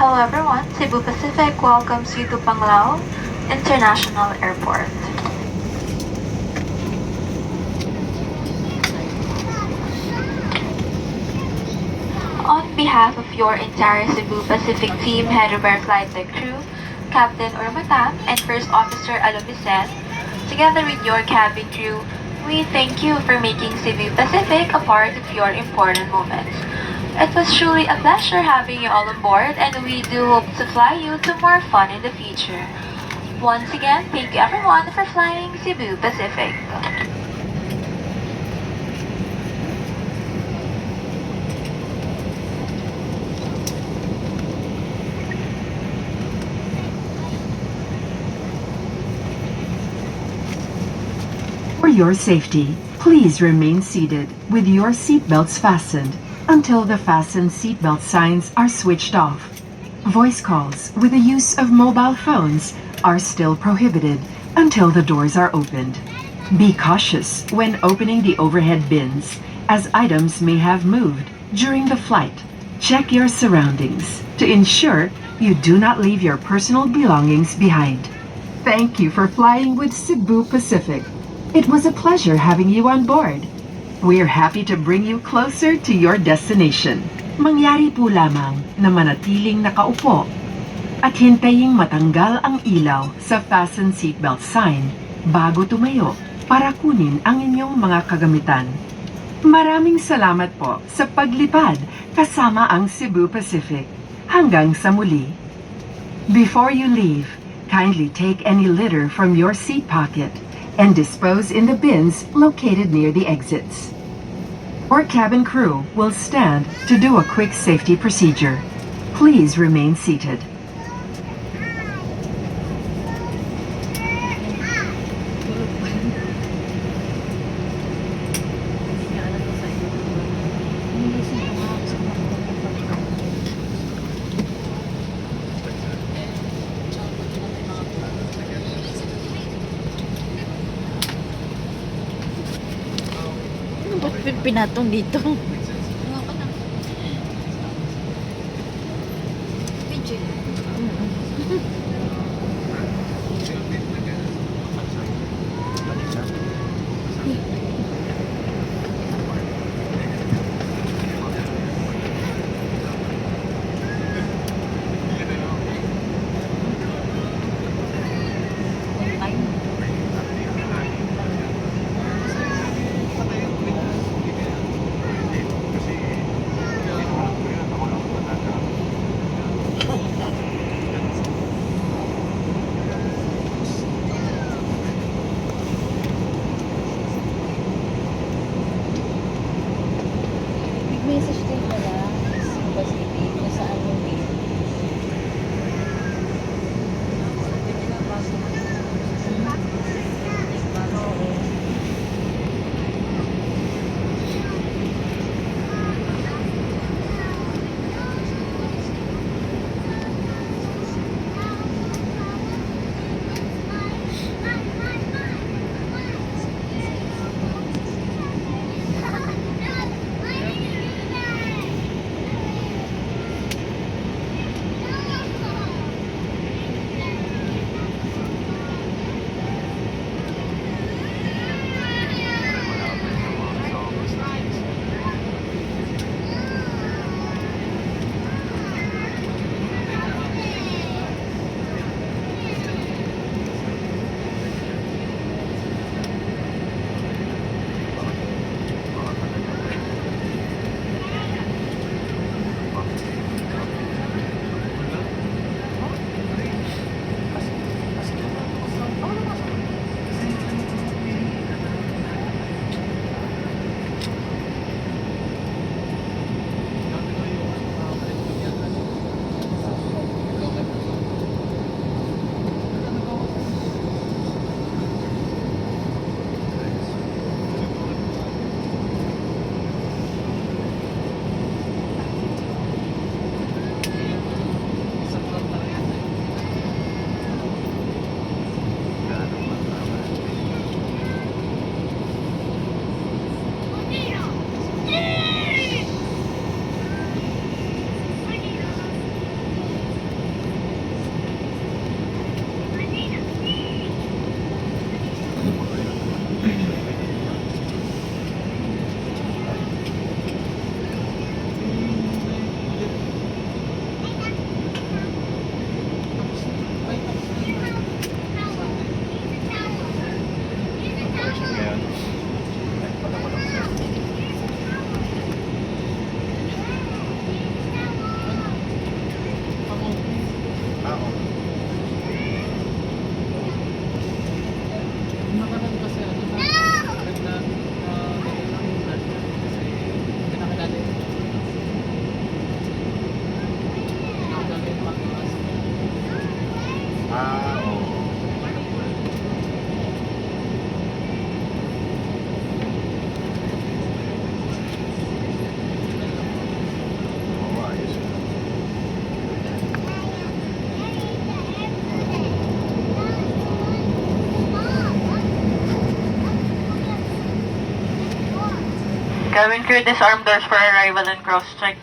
Hello everyone, Cebu Pacific welcomes you to Panglao International Airport. On behalf of your entire Cebu Pacific team, headed by flight deck crew, Captain Urmatam and First Officer Alomisen, together with your cabin crew, we thank you for making Cebu Pacific a part of your important moments. It was truly a pleasure having you all on board, and we do hope to fly you to more fun in the future. Once again, thank you everyone for flying Cebu Pacific. For your safety, please remain seated with your seatbelts fastened until the fasten seatbelt signs are switched off. Voice calls with the use of mobile phones are still prohibited until the doors are opened. Be cautious when opening the overhead bins, as items may have moved during the flight. Check your surroundings to ensure you do not leave your personal belongings behind. Thank you for flying with Cebu Pacific. It was a pleasure having you on board. We're happy to bring you closer to your destination. Mangyari po lamang na manatiling nakaupo at hintaying matanggal ang ilaw sa fasten seatbelt sign bago tumayo para kunin ang inyong mga kagamitan. Maraming salamat po sa paglipad kasama ang Cebu Pacific. Hanggang sa muli. Before you leave, kindly take any litter from your seat pocket and dispose in the bins located near the exits. Our cabin crew will stand to do a quick safety procedure. Please remain seated. Ba't pinatong dito? Oo. Oo, ayos. Cabin crew, disarm doors for arrival and cross-check.